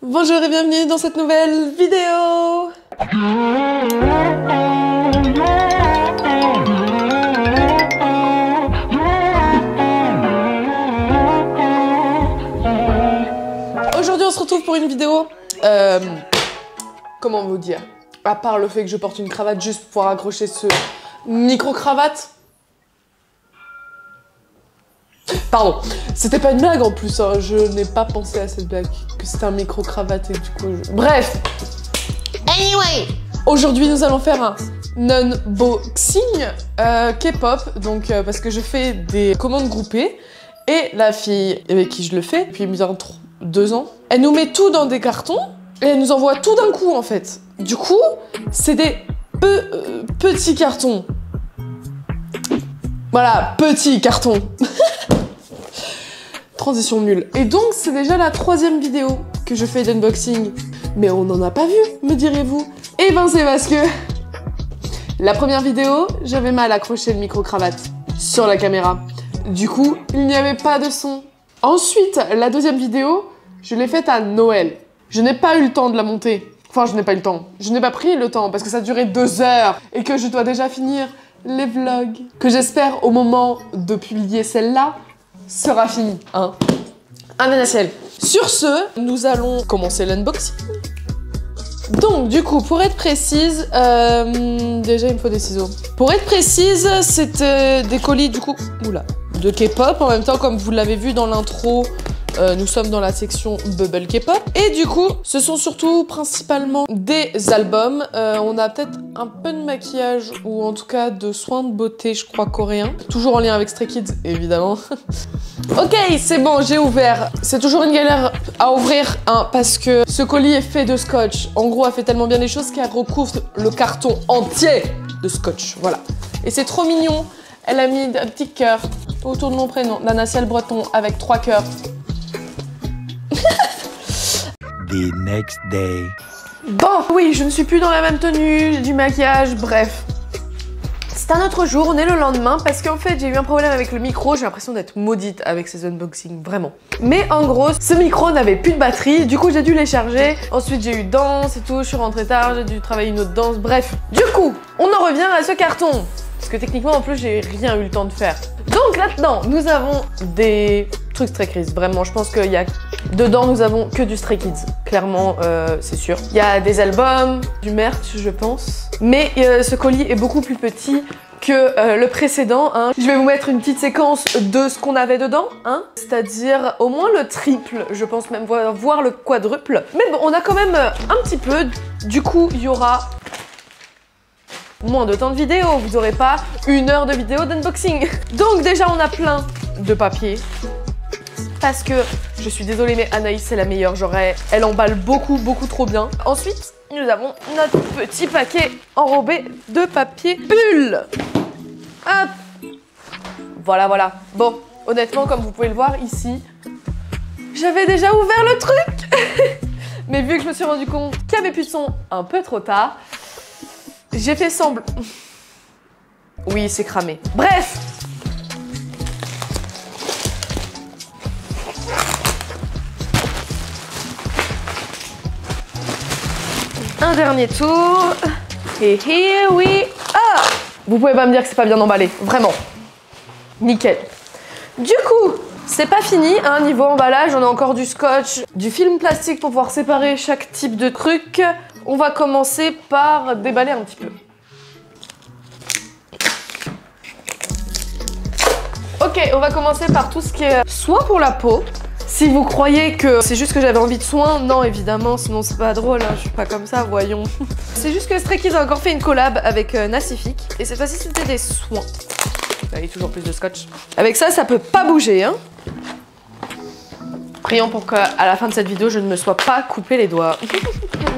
Bonjour et bienvenue dans cette nouvelle vidéo. Aujourd'hui on se retrouve pour une vidéo, comment vous dire, à part le fait que je porte une cravate juste pour pouvoir accrocher ce micro-cravate. Pardon, c'était pas une blague en plus, hein. Je n'ai pas pensé à cette blague, que c'était un micro-cravate et du coup Bref. Anyway, aujourd'hui nous allons faire un unboxing K-pop, donc parce que je fais des commandes groupées et la fille avec qui je le fais depuis bientôt 2 ans, elle nous met tout dans des cartons et elle nous envoie tout d'un coup en fait. Du coup, c'est des petits cartons. Voilà, petits cartons. Transition nulle. Et donc, c'est déjà la 3e vidéo que je fais d'unboxing. Mais on n'en a pas vu, me direz-vous. Eh ben, c'est parce que la première vidéo, j'avais mal accroché le micro-cravate sur la caméra. Du coup, il n'y avait pas de son. Ensuite, la 2e vidéo, je l'ai faite à Noël. Je n'ai pas eu le temps de la monter. Enfin, je n'ai pas eu le temps. Je n'ai pas pris le temps parce que ça durait 2 heures et que je dois déjà finir les vlogs. Que j'espère, au moment de publier celle-là, sera fini, hein. Un NSL. Sur ce, nous allons commencer l'unboxing. Donc, du coup, pour être précise, déjà il me faut des ciseaux. Pour être précise, c'est des colis, du coup, de K-pop. En même temps, comme vous l'avez vu dans l'intro, nous sommes dans la section Bubble K-pop. Et du coup, ce sont surtout principalement des albums. On a peut-être un peu de maquillage ou en tout cas de soins de beauté, je crois, coréens. Toujours en lien avec Stray Kids, évidemment. Ok, c'est bon, j'ai ouvert. C'est toujours une galère à ouvrir, hein, parce que ce colis est fait de scotch. En gros, elle fait tellement bien les choses qu'elle recouvre le carton entier de scotch. Voilà. Et c'est trop mignon. Elle a mis un petit cœur autour de mon prénom, Nana Ciel Breton, avec 3 cœurs. The next day. Bon, oui, je ne suis plus dans la même tenue, j'ai du maquillage, bref. C'est un autre jour, on est le lendemain, parce qu'en fait, j'ai eu un problème avec le micro, j'ai l'impression d'être maudite avec ces unboxings, vraiment. Mais en gros, ce micro n'avait plus de batterie, du coup j'ai dû les charger. Ensuite j'ai eu danse et tout, je suis rentrée tard, j'ai dû travailler une autre danse, bref. Du coup, on en revient à ce carton. Parce que techniquement, en plus, j'ai rien eu le temps de faire. Donc là-dedans, nous avons des trucs Stray Kids. Vraiment, je pense qu'il y a... Dedans, nous avons que du Stray Kids. Clairement, c'est sûr. Il y a des albums, du merch, je pense. Mais ce colis est beaucoup plus petit que le précédent, hein. Je vais vous mettre une petite séquence de ce qu'on avait dedans, hein. C'est-à-dire au moins le triple, je pense même voir le quadruple. Mais bon, on a quand même un petit peu. Du coup, il y aura moins de temps de vidéo, vous aurez pas 1 heure de vidéo d'unboxing. Donc déjà on a plein de papier. Parce que, je suis désolée mais Anaïs c'est la meilleure, genre elle emballe beaucoup trop bien. Ensuite, nous avons notre petit paquet enrobé de papier bulle. Hop. Voilà. Bon, honnêtement comme vous pouvez le voir ici, j'avais déjà ouvert le truc. Mais vu que je me suis rendu compte qu'il n'y avait plus de son un peu trop tard, j'ai fait semblant. Oui, c'est cramé. Bref. Un dernier tour. Et here we are. Vous pouvez pas me dire que c'est pas bien emballé. Vraiment. Nickel. Du coup, c'est pas fini, hein, niveau emballage. On a encore du scotch, du film plastique pour pouvoir séparer chaque type de truc. On va commencer par déballer un petit peu. Ok, on va commencer par tout ce qui est soin pour la peau. Si vous croyez que c'est juste que j'avais envie de soins, non évidemment, sinon c'est pas drôle, hein, je suis pas comme ça, voyons. C'est juste que Stray Kids a encore fait une collab avec Nacific, et cette fois-ci c'était des soins. Il y a toujours plus de scotch. Avec ça, ça peut pas bouger, hein. Prions pour qu'à la fin de cette vidéo, je ne me sois pas coupé les doigts.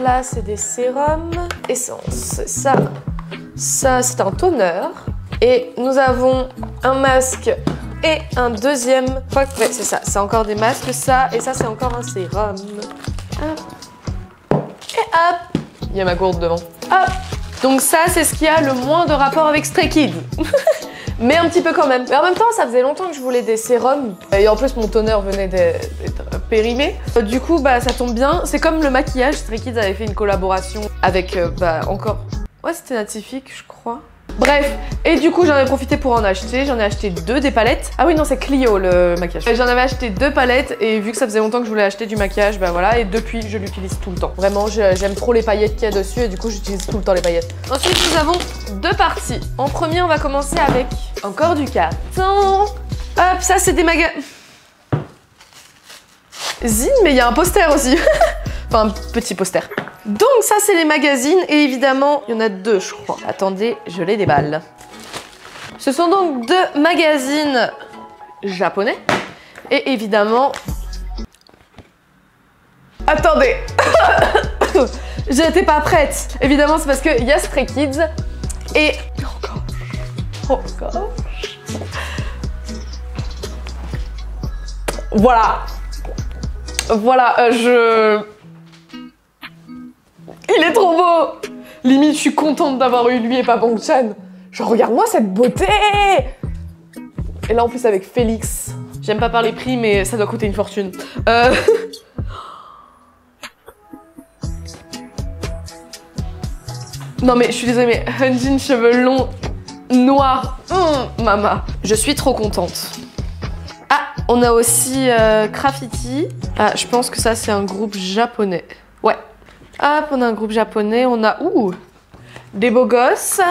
Là, c'est des sérums, essence. Ça c'est un toner. Et nous avons un masque et un deuxième. Ouais, c'est ça, c'est encore des masques, ça. Et ça, c'est encore un sérum. Hop. Et hop. Il y a ma gourde devant. Hop. Donc ça, c'est ce qui a le moins de rapport avec Stray Kids. mais un petit peu quand même. Mais en même temps, ça faisait longtemps que je voulais des sérums. Et en plus, mon toner venait d'être périmé. Du coup, bah, ça tombe bien. C'est comme le maquillage. Stray Kids avait fait une collaboration avec, encore... Ouais, c'était Natific, je crois. Bref, et du coup j'en ai profité pour en acheter, j'en ai acheté 2 des palettes. Ah oui non c'est Clio le maquillage. J'en avais acheté 2 palettes et vu que ça faisait longtemps que je voulais acheter du maquillage, bah voilà, et depuis je l'utilise tout le temps. Vraiment j'aime trop les paillettes qu'il y a dessus et du coup j'utilise tout le temps les paillettes. Ensuite nous avons 2 parties. En premier on va commencer avec encore du carton. Hop, ça c'est des magazines, mais il y a un poster aussi. Enfin, un petit poster. Donc ça, c'est les magazines. Et évidemment, il y en a 2, je crois. Attendez, je les déballe. Ce sont donc 2 magazines japonais. Et évidemment... Attendez. J'étais pas prête. Évidemment, c'est parce qu'il y a Stray Kids. Et... Encore. Voilà. Voilà, Il est trop beau! Limite, je suis contente d'avoir eu lui et pas Bang-chan. Genre, regarde-moi cette beauté! Et là, en plus, avec Félix. J'aime pas parler prix, mais ça doit coûter une fortune. Non, mais je suis désolée, mais Hyunjin, cheveux longs, noirs. Mama. Je suis trop contente. Ah, on a aussi Graffiti. Ah, je pense que ça, c'est un groupe japonais. Ouais. Hop, on a un groupe japonais, on a des beaux gosses,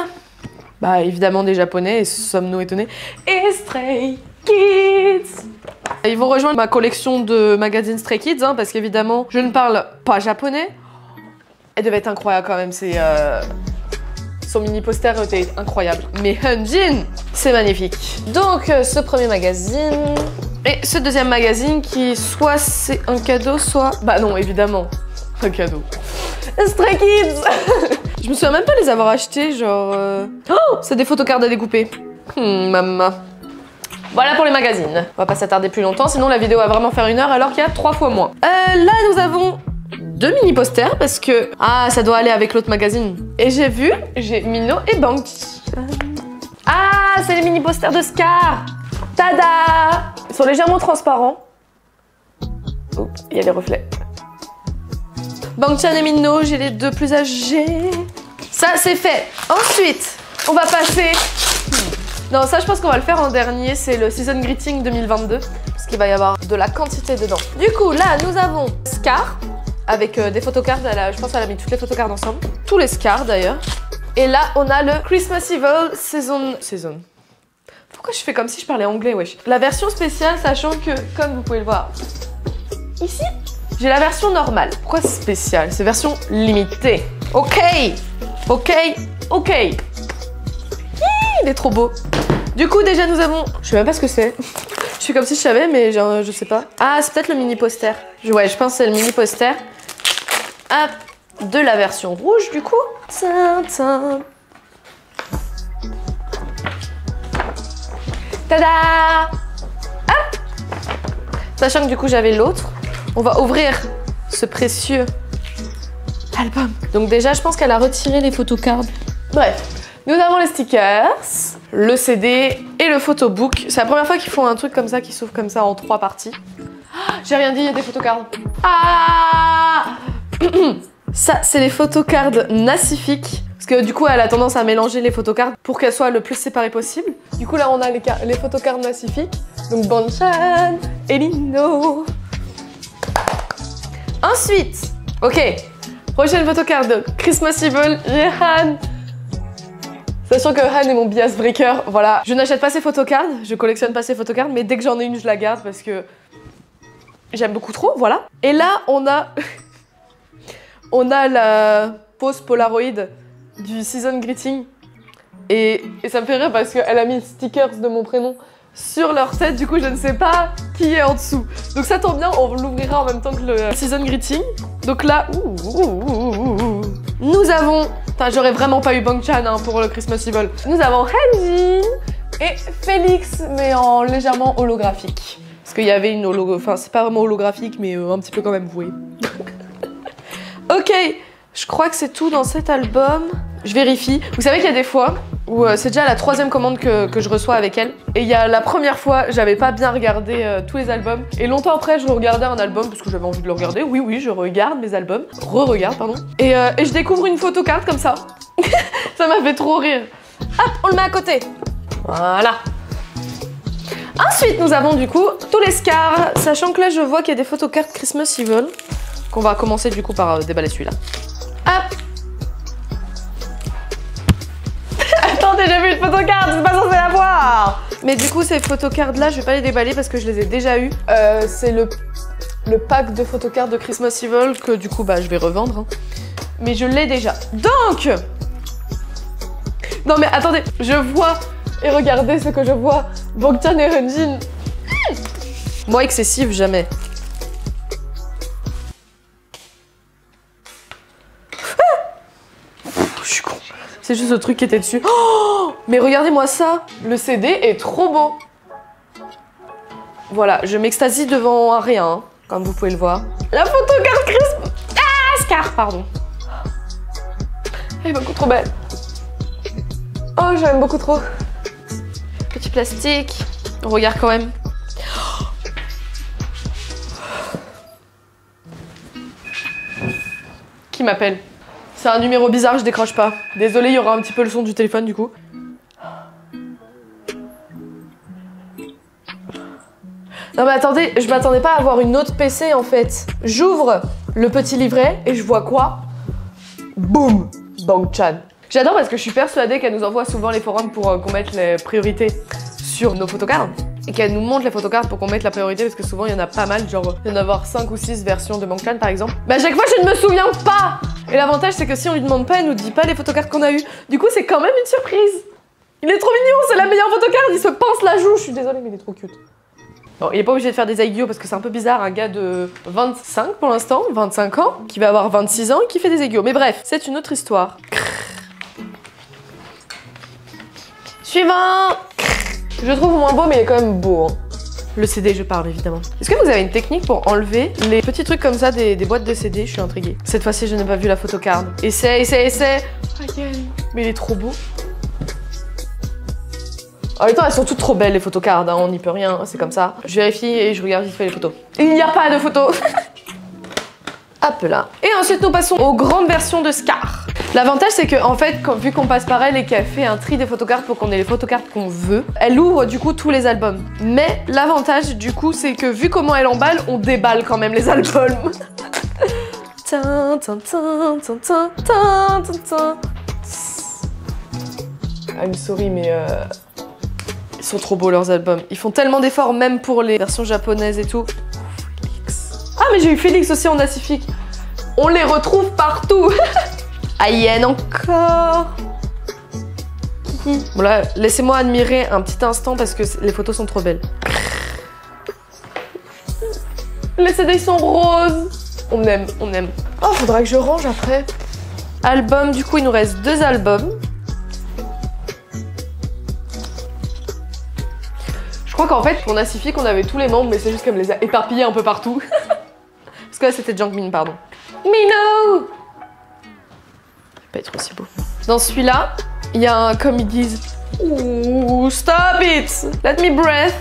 bah évidemment des japonais, et sommes-nous étonnés, et Stray Kids. Ils vont rejoindre ma collection de magazines Stray Kids, hein, parce qu'évidemment je ne parle pas japonais. Elle devait être incroyable quand même, c'est son mini poster était incroyable. Mais Hyunjin, c'est magnifique. Donc ce premier magazine et ce deuxième magazine qui soit c'est un cadeau, soit bah non évidemment. Un cadeau. Stray Kids. Je me souviens même pas les avoir achetés, genre... Oh, c'est des photocards à découper. Maman. Voilà pour les magazines. On va pas s'attarder plus longtemps, sinon la vidéo va vraiment faire 1 heure alors qu'il y a 3 fois moins. Là, nous avons 2 mini posters parce que... Ah, ça doit aller avec l'autre magazine. Et j'ai Mino et Bang-chan. Ah, c'est les mini posters de Scar. Tada. Ils sont légèrement transparents. Oh, il y a les reflets. Bang-chan et Minho, j'ai les 2 plus âgés. Ça, c'est fait. Ensuite, on va passer... Non, ça, je pense qu'on va le faire en dernier. C'est le Season Greeting 2022. Parce qu'il va y avoir de la quantité dedans. Du coup, là, nous avons Scar. Avec des photocards. Je pense qu'elle a mis toutes les photocards ensemble. Tous les Scars, d'ailleurs. Et là, on a le Christmas Evil Season. Pourquoi je fais comme si je parlais anglais, wesh. La version spéciale, sachant que, comme vous pouvez le voir, ici... J'ai la version normale. Pourquoi spéciale? C'est version limitée. Ok. Il est trop beau. Du coup, déjà, nous avons... Je sais même pas ce que c'est. Je fais comme si je savais, mais genre, je sais pas. Ah, c'est peut-être le mini poster. Ouais, je pense que c'est le mini poster. Hop. De la version rouge, du coup. Tada. Hop. Sachant que du coup, j'avais l'autre. On va ouvrir ce précieux album. Donc déjà, je pense qu'elle a retiré les photocards. Bref, nous avons les stickers, le CD et le photobook. C'est la première fois qu'ils font un truc comme ça, qui s'ouvre comme ça en 3 parties. Ah, j'ai rien dit, il y a des photocards. Ah. Ça, c'est les photocards Nasific. Parce que du coup, elle a tendance à mélanger les photocards pour qu'elles soient le plus séparées possible. Du coup, là, on a les photocards Nasific. Donc, Bang-chan et Minho. Ensuite, ok, prochaine photocard de Christmas Evil, j'ai Han. Sachant que Han est mon bias breaker, voilà. Je n'achète pas ces photocards, je collectionne pas ces photocards, mais dès que j'en ai une, je la garde parce que j'aime beaucoup trop, voilà. Et là, on a la pose Polaroid du Season Greeting. Et ça me fait rire parce qu'elle a mis stickers de mon prénom sur leur tête, du coup je ne sais pas qui est en dessous. Donc ça tombe bien, on l'ouvrira en même temps que le Season Greeting. Donc là, nous avons... Enfin, j'aurais vraiment pas eu Bang-chan hein, pour le Christmas Evil. Nous avons Hyunjin et Félix, mais en légèrement holographique. Parce qu'il y avait une enfin c'est pas vraiment holographique, mais un petit peu quand même voué. Ok, je crois que c'est tout dans cet album. Je vérifie. Vous savez qu'il y a des fois, où c'est déjà la 3e commande que je reçois avec elle. Et il y a la première fois, j'avais pas bien regardé tous les albums. Et longtemps après, je regardais un album parce que j'avais envie de le regarder. Oui, oui, je regarde mes albums. Re-regarde, pardon. Et je découvre une photocarte comme ça. Ça m'a fait trop rire. Hop, on le met à côté. Voilà. Ensuite, nous avons du coup tous les scars. Sachant que là, je vois qu'il y a des photocartes Christmas Evil. Qu'on va commencer du coup par déballer celui-là. Hop. Attendez, j'ai vu une photocarte, je suis pas censée la voir. Mais du coup, ces photocartes là, je vais pas les déballer parce que je les ai déjà eues. C'est le pack de photocartes de Christmas Evil que du coup, bah, je vais revendre. Hein. Mais je l'ai déjà. Donc... Non mais attendez, je vois et regardez ce que je vois. Bangchan et Hyunjin. Moi, excessive, jamais. Je suis con. C'est juste le truc qui était dessus. Oh, mais regardez-moi ça. Le CD est trop beau. Voilà, je m'extasie devant un rien, hein, comme vous pouvez le voir. La photocarte Christmas. Ah, Scar, pardon. Elle est beaucoup trop belle. Oh, j'aime beaucoup trop. Petit plastique. On regarde quand même. Qui m'appelle? C'est un numéro bizarre, je décroche pas. Désolée, il y aura un petit peu le son du téléphone du coup. Non mais attendez, je m'attendais pas à avoir une autre PC en fait. J'ouvre le petit livret et je vois quoi? Boum, Bangchan. J'adore parce que je suis persuadée qu'elle nous envoie souvent les forums pour qu'on mette les priorités sur nos photocartes. Et qu'elle nous montre les photocartes pour qu'on mette la priorité parce que souvent il y en a pas mal, genre il y en a avoir 5 ou 6 versions de Bangchan par exemple. Mais à chaque fois je ne me souviens pas. Et l'avantage c'est que si on lui demande pas, elle nous dit pas les photocartes qu'on a eues. Du coup c'est quand même une surprise. Il est trop mignon, c'est la meilleure photocarte, il se pince la joue. Je suis désolée mais il est trop cute. Bon, il est pas obligé de faire des aiguilles parce que c'est un peu bizarre, un gars de 25 pour l'instant, 25 ans, qui va avoir 26 ans et qui fait des aiguilles. Mais bref, c'est une autre histoire. Suivant. Je le trouve moins beau mais il est quand même beau. Hein. Le CD, je parle évidemment. Est-ce que vous avez une technique pour enlever les petits trucs comme ça des boîtes de CD? Je suis intriguée. Cette fois-ci, je n'ai pas vu la photocard. Essaie. Mais il est trop beau. En même temps, elles sont toutes trop belles les photocards, hein, on n'y peut rien, c'est comme ça. Je vérifie et je regarde vite fait les photos. Il n'y a pas de photos. Hop là. Et ensuite, nous passons aux grandes versions de Scar. L'avantage, c'est que en fait, vu qu'on passe par elle et qu'elle fait un tri des photocartes pour qu'on ait les photocartes qu'on veut, elle ouvre du coup tous les albums. Mais l'avantage du coup, c'est que vu comment elle emballe, on déballe quand même les albums. I'm sorry, mais ils sont trop beaux leurs albums. Ils font tellement d'efforts, même pour les versions japonaises et tout. Félix. Ah, mais j'ai eu Félix aussi en Pacifique. On les retrouve partout. Ayen encore. Bon là, laissez-moi admirer un petit instant parce que les photos sont trop belles. Les CD sont roses. On aime, on aime. Oh, faudra que je range après. Album, du coup, il nous reste 2 albums. Je crois qu'en fait, pour Pacifique, on avait tous les membres, mais c'est juste qu'elle me les a éparpillés un peu partout. Parce que là, c'était Jungmin, pardon. Mino! Pas être aussi beau. Dans celui-là, il y a un, comme ils disent, ouh, stop it! Let me breathe.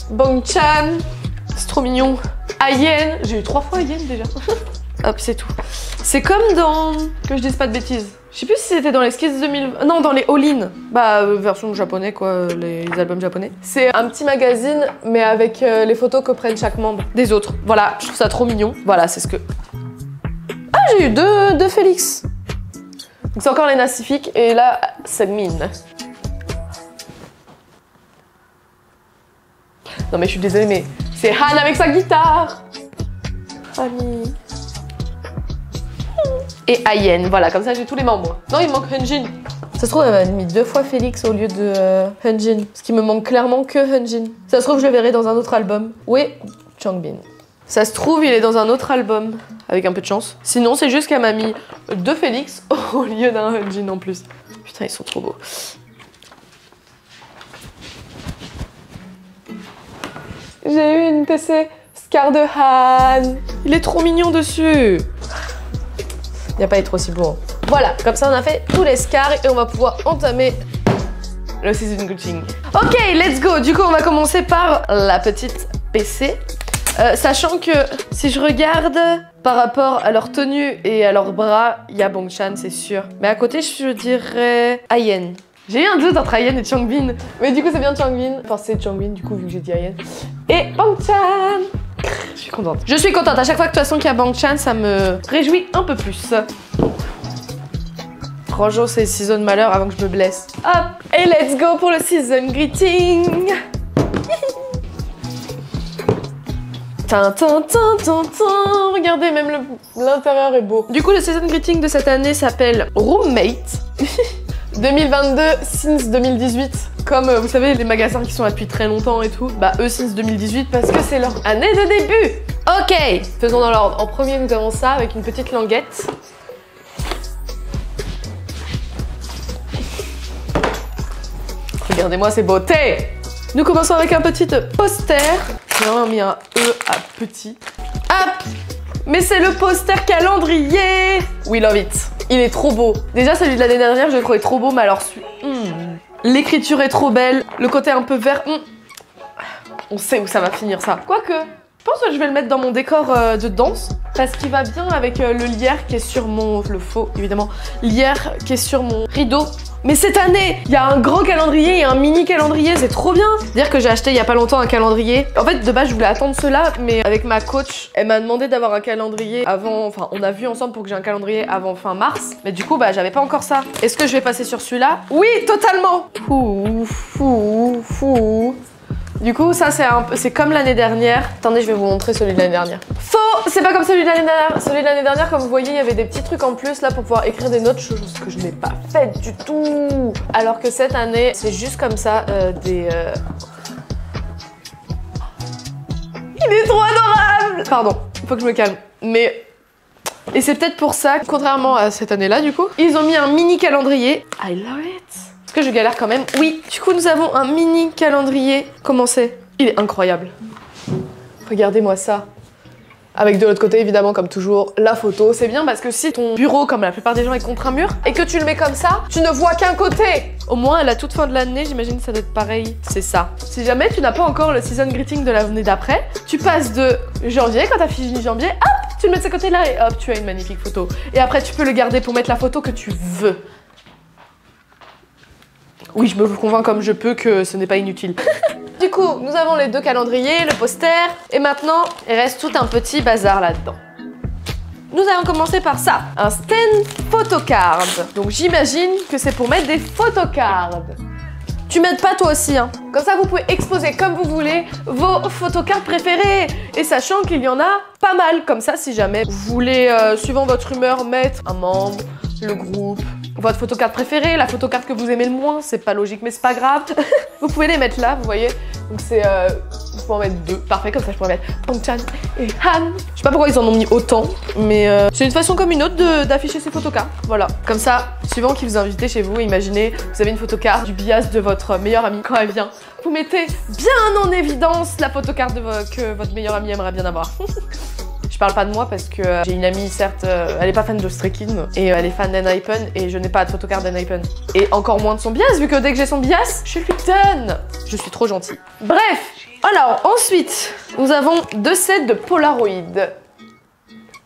Bangchan. C'est trop mignon. Ayen. J'ai eu 3 fois Ayen déjà. Hop, c'est tout. C'est comme dans... Que je dise pas de bêtises. Je sais plus si c'était dans les Skits 2000... Non, dans les All-In. Bah, version japonais, quoi, les albums japonais. C'est un petit magazine, mais avec les photos que prennent chaque membre des autres. Voilà, je trouve ça trop mignon. Voilà, c'est ce que... Ah, j'ai eu deux Félix. Donc c'est encore les Pacifique, et là, c'est Min. Non mais je suis désolée, mais c'est Han avec sa guitare. Honey. Et Ayen, voilà, comme ça j'ai tous les membres. Non, il me manque Hyunjin. Ça se trouve, elle m'a mis 2 fois Félix au lieu de Hyunjin. Parce qu'il me manque clairement que Hyunjin. Ça se trouve, je le verrai dans un autre album. Oui, Changbin. Ça se trouve, il est dans un autre album, avec un peu de chance. Sinon, c'est juste qu'elle m'a mis 2 Félix au lieu d'un Hyunjin en plus. Putain, ils sont trop beaux. J'ai eu une PC Scar de Han. Il est trop mignon dessus. Il n'y a pas à être aussi beau. Hein. Voilà, comme ça on a fait tous les Scars et on va pouvoir entamer le season greeting. Ok, let's go. Du coup, on va commencer par la petite PC. Sachant que si je regarde par rapport à leur tenue et à leurs bras, il y a Bongchan, c'est sûr. Mais à côté, je dirais Ayen. J'ai eu un doute entre Ayen et Changbin. Mais du coup, c'est bien Changbin. Enfin, c'est Changbin, du coup, vu que j'ai dit Ayen. Et Bongchan. Je suis contente. Je suis contente. À chaque fois que de toute façon qu'il y a Bongchan, ça me réjouit un peu plus. Franchement, c'est season malheur avant que je me blesse. Hop. Et let's go pour le season greeting. Regardez, même l'intérieur est beau. Du coup, le season greeting de cette année s'appelle Roommate. 2022 since 2018. Comme vous savez, les magasins qui sont là depuis très longtemps et tout. Bah, eux since 2018 parce que c'est leur année de début. Ok, faisons dans l'ordre. En premier, nous avons ça avec une petite languette. Regardez-moi ces beautés. Nous commençons avec un petit poster. J'ai vraiment mis un E à petit. Hop! Mais c'est le poster calendrier! We love it. Il est trop beau. Déjà, celui de l'année dernière, je le trouvais trop beau, mais alors celui... L'écriture est trop belle. Le côté un peu vert... On sait où ça va finir, ça. Quoique, je pense que je vais le mettre dans mon décor de danse. Parce qu'il va bien avec le lierre qui est sur mon... Le faux, évidemment. Lierre qui est sur mon rideau. Mais cette année, il y a un grand calendrier et un mini calendrier, c'est trop bien. Dire que j'ai acheté il y a pas longtemps un calendrier. En fait, de base, je voulais attendre cela, mais avec ma coach, elle m'a demandé d'avoir un calendrier avant... Enfin, on a vu ensemble pour que j'ai un calendrier avant fin mars. Mais du coup, bah, j'avais pas encore ça. Est-ce que je vais passer sur celui-là? Oui, totalement. Fou. Du coup, ça, c'est comme l'année dernière. Attendez, je vais vous montrer celui de l'année dernière. Faux! C'est pas comme celui de l'année dernière. Celui de l'année dernière, comme vous voyez, il y avait des petits trucs en plus là pour pouvoir écrire des notes, chose que je n'ai pas faite du tout. Alors que cette année, c'est juste comme ça, Il est trop adorable! Pardon, faut que je me calme. Mais... Et c'est peut-être pour ça, contrairement à cette année-là, du coup, ils ont mis un mini calendrier. I love it! Est-ce que je galère quand même? Oui. Du coup, nous avons un mini calendrier. Comment c'est? Il est incroyable. Regardez-moi ça. Avec de l'autre côté, évidemment, comme toujours, la photo. C'est bien parce que si ton bureau, comme la plupart des gens, est contre un mur et que tu le mets comme ça, tu ne vois qu'un côté. Au moins, à la toute fin de l'année, j'imagine que ça doit être pareil. C'est ça. Si jamais tu n'as pas encore le season greeting de l'année d'après, tu passes de janvier, quand t'as fini janvier, hop, tu le mets de ce côté-là et hop, tu as une magnifique photo. Et après, tu peux le garder pour mettre la photo que tu veux. Oui, je me convainc comme je peux que ce n'est pas inutile. Du coup, nous avons les deux calendriers, le poster, et maintenant, il reste tout un petit bazar là-dedans. Nous allons commencer par ça, un stand photocard. Donc j'imagine que c'est pour mettre des photocards. Tu m'aides pas toi aussi, hein. Comme ça, vous pouvez exposer comme vous voulez vos photocards préférés. Et sachant qu'il y en a pas mal, comme ça, si jamais vous voulez, suivant votre humeur, mettre un membre, le groupe, votre photocard préférée, la photocard que vous aimez le moins, c'est pas logique mais c'est pas grave. Vous pouvez les mettre là, vous voyez. Donc c'est, vous pouvez en mettre deux, parfait, comme ça je pourrais mettre Bongchan et Han. Je sais pas pourquoi ils en ont mis autant, mais c'est une façon comme une autre d'afficher ces photocards. Voilà, comme ça, suivant qui vous invitez chez vous, imaginez, vous avez une photocard du bias de votre meilleure amie quand elle vient. Vous mettez bien en évidence la photocard que votre meilleure amie aimerait bien avoir. Je parle pas de moi parce que j'ai une amie, certes, elle est pas fan de Stray Kids et elle est fan d'Enhypen et je n'ai pas de photocard d'Enhypen. Et encore moins de son bias, vu que dès que j'ai son bias, je lui donne. Je suis trop gentille. Bref, alors ensuite, nous avons deux sets de Polaroid.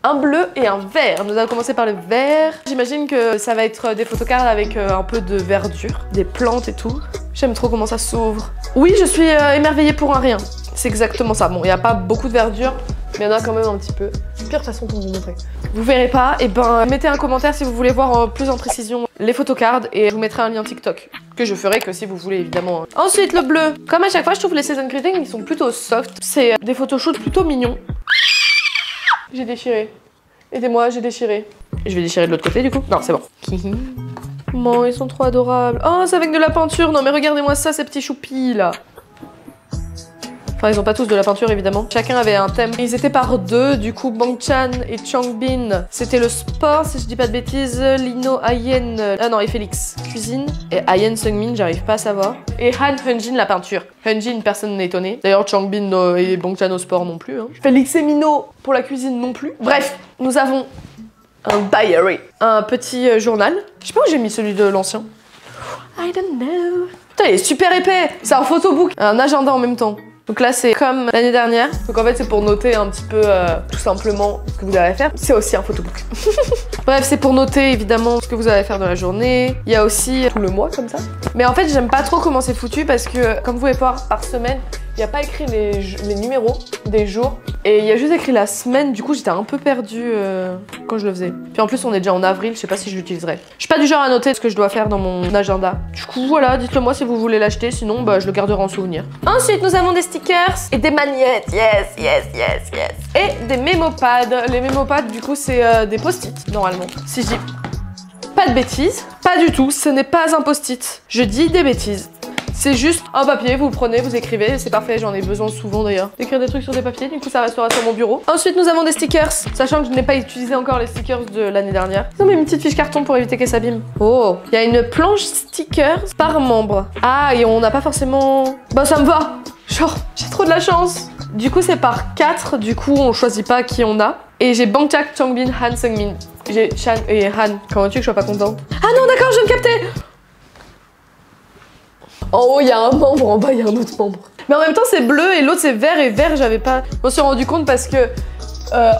Un bleu et un vert. Nous allons commencer par le vert. J'imagine que ça va être des photocards avec un peu de verdure, des plantes et tout. J'aime trop comment ça s'ouvre. Oui, je suis émerveillée pour un rien. C'est exactement ça. Bon, il n'y a pas beaucoup de verdure, mais il y en a quand même un petit peu. Pire façon pour vous montrer. Vous verrez pas, et ben mettez un commentaire si vous voulez voir plus en précision les photocards et je vous mettrai un lien TikTok. Que je ferai que si vous voulez évidemment. Ensuite le bleu. Comme à chaque fois je trouve les season greetings ils sont plutôt soft. C'est des photoshoots plutôt mignons. J'ai déchiré. Aidez-moi, j'ai déchiré. Je vais déchirer de l'autre côté du coup. Non c'est bon. Bon ils sont trop adorables. Oh c'est avec de la peinture. Non mais regardez-moi ça ces petits choupis là. Enfin, ils ont pas tous de la peinture, évidemment. Chacun avait un thème. Ils étaient par deux. Du coup, Bongchan et Changbin, c'était le sport, si je dis pas de bêtises. Lino, Ayen... Ah non, et Félix, cuisine. Et Ayen, Seungmin, j'arrive pas à savoir. Et Han, Hyunjin, la peinture. Hyunjin, personne n'est étonné. D'ailleurs, Changbin et Bongchan au sport non plus. Hein. Félix et Mino, pour la cuisine non plus. Bref, nous avons un diary. Un petit journal. Je sais pas où j'ai mis celui de l'ancien. I don't know. Putain, il est super épais. C'est un photobook, un agenda en même temps. Donc là, c'est comme l'année dernière. Donc en fait, c'est pour noter un petit peu tout simplement ce que vous allez faire. C'est aussi un photobook. Bref, c'est pour noter évidemment ce que vous allez faire dans la journée. Il y a aussi tout le mois comme ça. Mais en fait, j'aime pas trop comment c'est foutu parce que, comme vous pouvez voir, par semaine, il n'y a pas écrit les numéros des jours. Et il y a juste écrit la semaine. Du coup, j'étais un peu perdue quand je le faisais. Puis en plus, on est déjà en avril. Je sais pas si je l'utiliserai. Je suis pas du genre à noter ce que je dois faire dans mon agenda. Du coup, voilà, dites-le moi si vous voulez l'acheter. Sinon, bah, je le garderai en souvenir. Ensuite, nous avons des stickers et des magnettes. Yes, yes, yes, yes. Et des mémopads. Les mémopads, du coup, c'est des post-it, normalement. Si je dis pas de bêtises, pas du tout. Ce n'est pas un post-it. Je dis des bêtises. C'est juste un papier, vous le prenez, vous écrivez, c'est parfait, j'en ai besoin souvent d'ailleurs. D'écrire des trucs sur des papiers, du coup ça restera sur mon bureau. Ensuite nous avons des stickers, sachant que je n'ai pas utilisé encore les stickers de l'année dernière. Ils ont mis une petite fiche carton pour éviter qu'elle s'abîme. Oh, il y a une planche stickers par membre. Ah, et on n'a pas forcément... Bah ça me va. Genre, j'ai trop de la chance. Du coup c'est par 4, du coup on choisit pas qui on a. Et j'ai Bangchak, Changbin, Han Seungmin. J'ai Chan et Han. Comment tu veux que je sois pas contente? Ah non d'accord, je viens de capter. En haut, il y a un membre, en bas, il y a un autre membre. Mais en même temps, c'est bleu et l'autre, c'est vert. Et vert, j'avais pas... Je me suis rendu compte parce que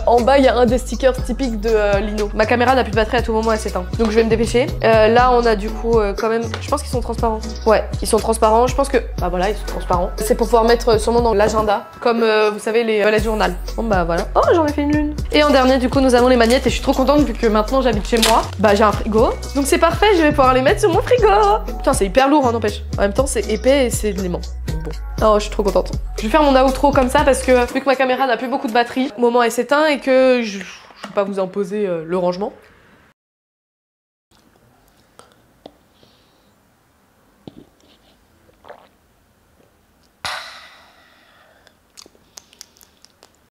en bas, il y a un des stickers typiques de Lino. Ma caméra n'a plus de batterie à tout moment, elle s'éteint. Donc, je vais me dépêcher. Là, on a du coup quand même... Je pense qu'ils sont transparents. Ouais, ils sont transparents. Je pense que... Bah voilà, ils sont transparents. C'est pour pouvoir mettre sûrement dans l'agenda. Comme, vous savez, les journaux. Bon, bah voilà. Oh, j'en ai fait une lune. Et en dernier, du coup, nous avons les magnettes. Et je suis trop contente vu que maintenant, j'habite chez moi. Bah, j'ai un frigo. Donc, c'est parfait. Je vais pouvoir les mettre sur mon frigo. Putain, c'est hyper lourd, hein, n'empêche. En même temps, c'est épais et c'est de l'aimant. Bon. Oh, je suis trop contente. Je vais faire mon outro comme ça parce que vu que ma caméra n'a plus beaucoup de batterie, au moment elle s'éteint et que je vais pas vous imposer le rangement.